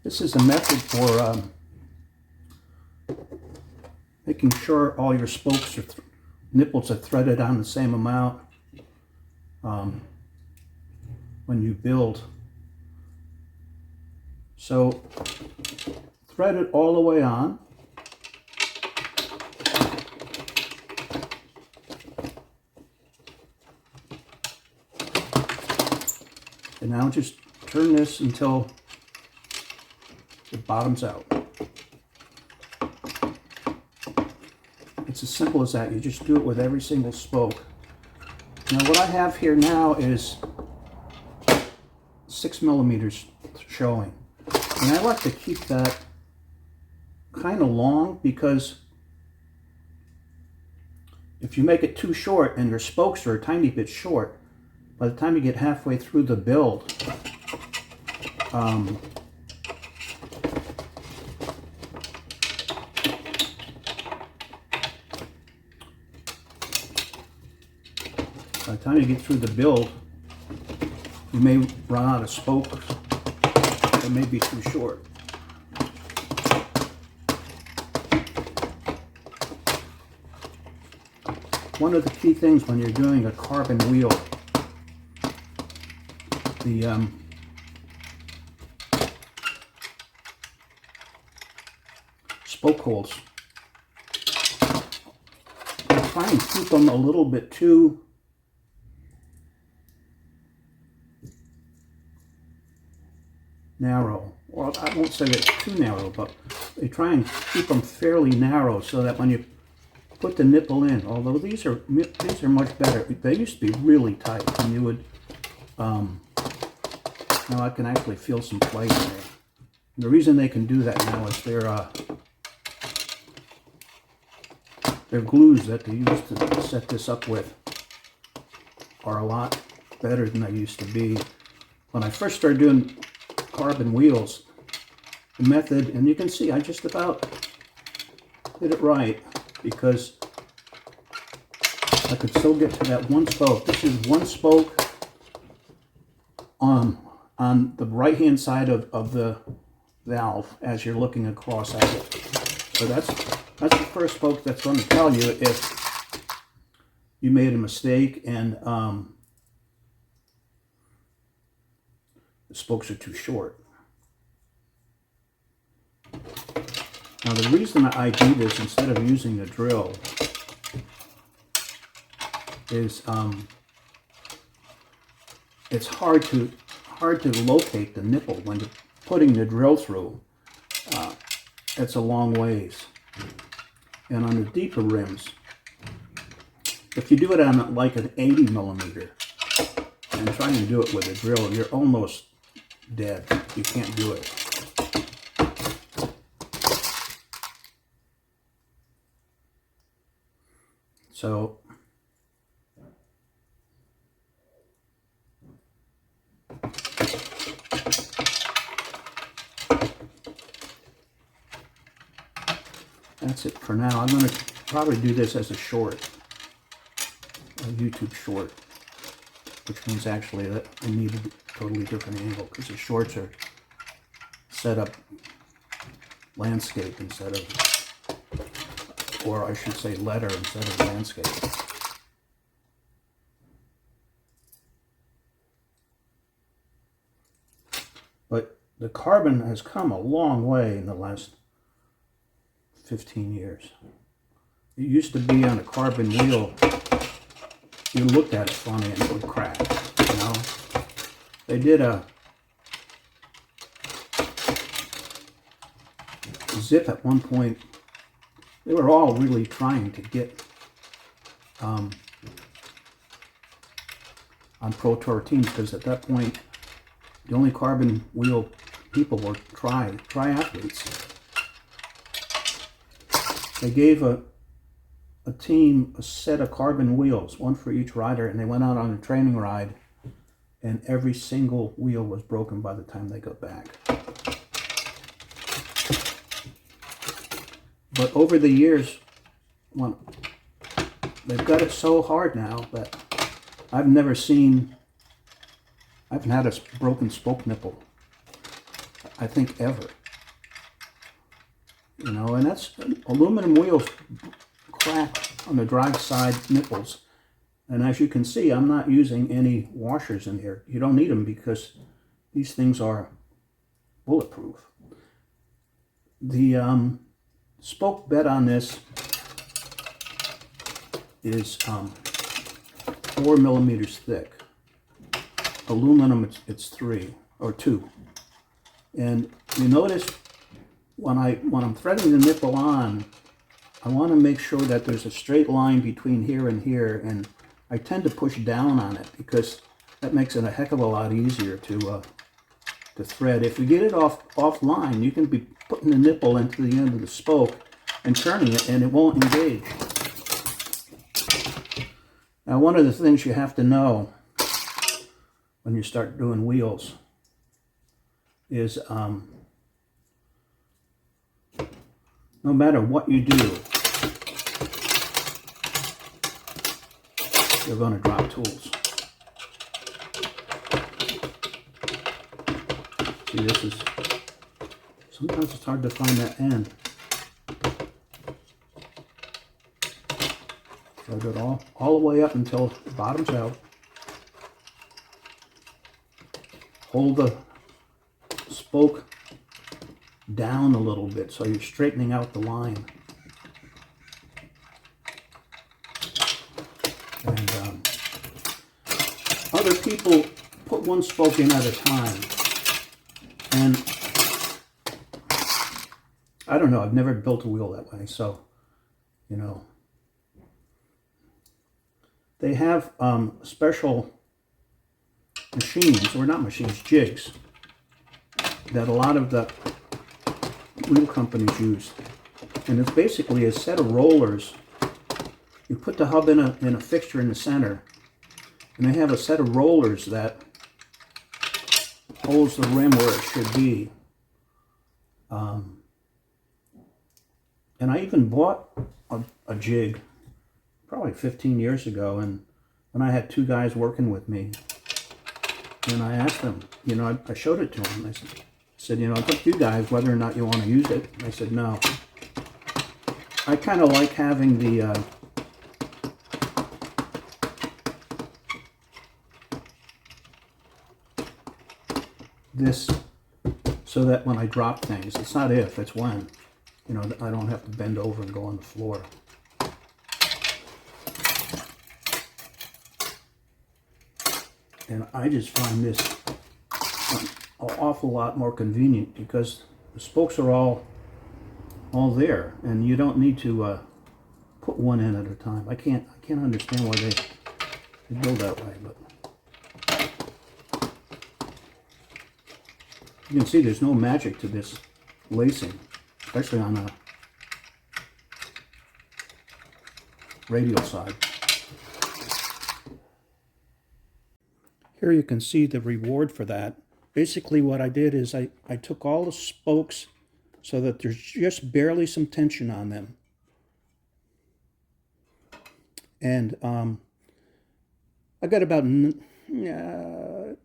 This is a method for making sure all your spokes or nipples are threaded on the same amount when you build. So thread it all the way on. And now just turn this until it bottoms out. It's as simple as that. You just do it with every single spoke. Now what I have here now is 6 millimeters showing. And I like to keep that kind of long, because if you make it too short and your spokes are a tiny bit short, by the time you get halfway through the build, by the time you get through the build, you may run out of spokes. It may be too short. One of the key things when you're doing a carbon wheel, the spoke holes, try and keep them a little bit too narrow. Well, I won't say that too narrow, but they try and keep them fairly narrow so that when you put the nipple in, although these are much better. They used to be really tight, and you would now I can actually feel some play in there. And the reason they can do that now is their glues that they used to set this up with are a lot better than they used to be. When I first started doing carbon wheels, the method, and you can see I just about did it right, because I could still get to that one spoke. This is one spoke on the right hand side of the valve as you're looking across at it. So that's the first spoke that's going to tell you if you made a mistake and the spokes are too short. Now the reason I do this instead of using a drill is it's hard to locate the nipple when you're putting the drill through. It's a long ways. And on the deeper rims, if you do it on like an 80 millimeter and try and do it with a drill, you're almost dead. You can't do it. So that's it for now. I'm going to probably do this as a short, a YouTube short, which means actually that I need a totally different angle, because the shorts are set up landscape instead of, or I should say letter instead of landscape. But the carbon has come a long way in the last 15 years. It used to be on a carbon wheel, you looked at it funny and it would crack, you know. They did a zip at one point. They were all really trying to get on Pro Tour teams, because at that point the only carbon wheel people were triathletes. They gave a team a set of carbon wheels, one for each rider, and they went out on a training ride, and every single wheel was broken by the time they got back. But over the years, they've got it so hard now that I haven't had a broken spoke nipple. I think, ever. You know, and that's aluminum wheels crack on the drive side nipples. And as you can see, I'm not using any washers in here. You don't need them because these things are bulletproof. The spoke bed on this is 4 millimeters thick. Aluminum, it's 3 or 2. And you notice when I'm threading the nipple on, I want to make sure that there's a straight line between here and here, and I tend to push down on it because that makes it a heck of a lot easier to thread. If you get it offline, you can be putting the nipple into the end of the spoke and turning it, and it won't engage. Now, one of the things you have to know when you start doing wheels is no matter what you do, you're going to drop tools. See, this is, sometimes it's hard to find that end. Thread it all the way up until the bottom's out. Hold the spoke down a little bit so you're straightening out the line. And other people put one spoke in at a time. And I don't know, I've never built a wheel that way, so, you know. They have special machines, or not machines, jigs, that a lot of the wheel companies use. And it's basically a set of rollers. You put the hub in a fixture in the center, and they have a set of rollers that holds the rim where it should be. And I even bought a jig probably 15 years ago, and when I had 2 guys working with me, and I asked them, you know, I showed it to them. I said, you know, it's up to you guys whether or not you want to use it. And they said, no. I kind of like having the this so that when I drop things, it's not if, it's when. You know, I don't have to bend over and go on the floor. And I just find this an awful lot more convenient because the spokes are all there, and you don't need to put one in at a time. I can't understand why they build that way, but you can see there's no magic to this lacing, especially on a radial side. Here you can see the reward for that. Basically what I did is I took all the spokes so that there's just barely some tension on them. And I got about, you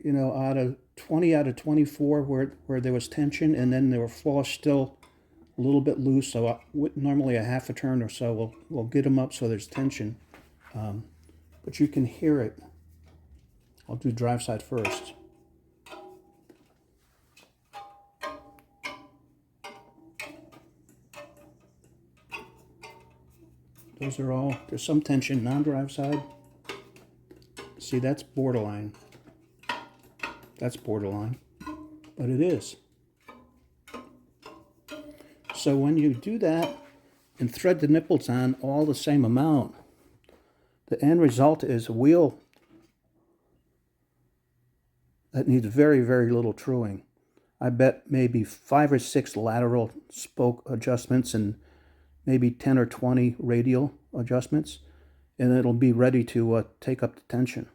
know, out of 20 out of 24 where there was tension, and then there were 4 still a little bit loose. So normally a half a turn or so we'll get them up so there's tension. But you can hear it. I'll do drive side first. Those are all, there's some tension, non-drive side. See, that's borderline. That's borderline, but it is. So when you do that and thread the nipples on all the same amount, the end result is a wheel that needs very, very little truing. I bet maybe 5 or 6 lateral spoke adjustments and maybe 10 or 20 radial adjustments, and it'll be ready to take up the tension.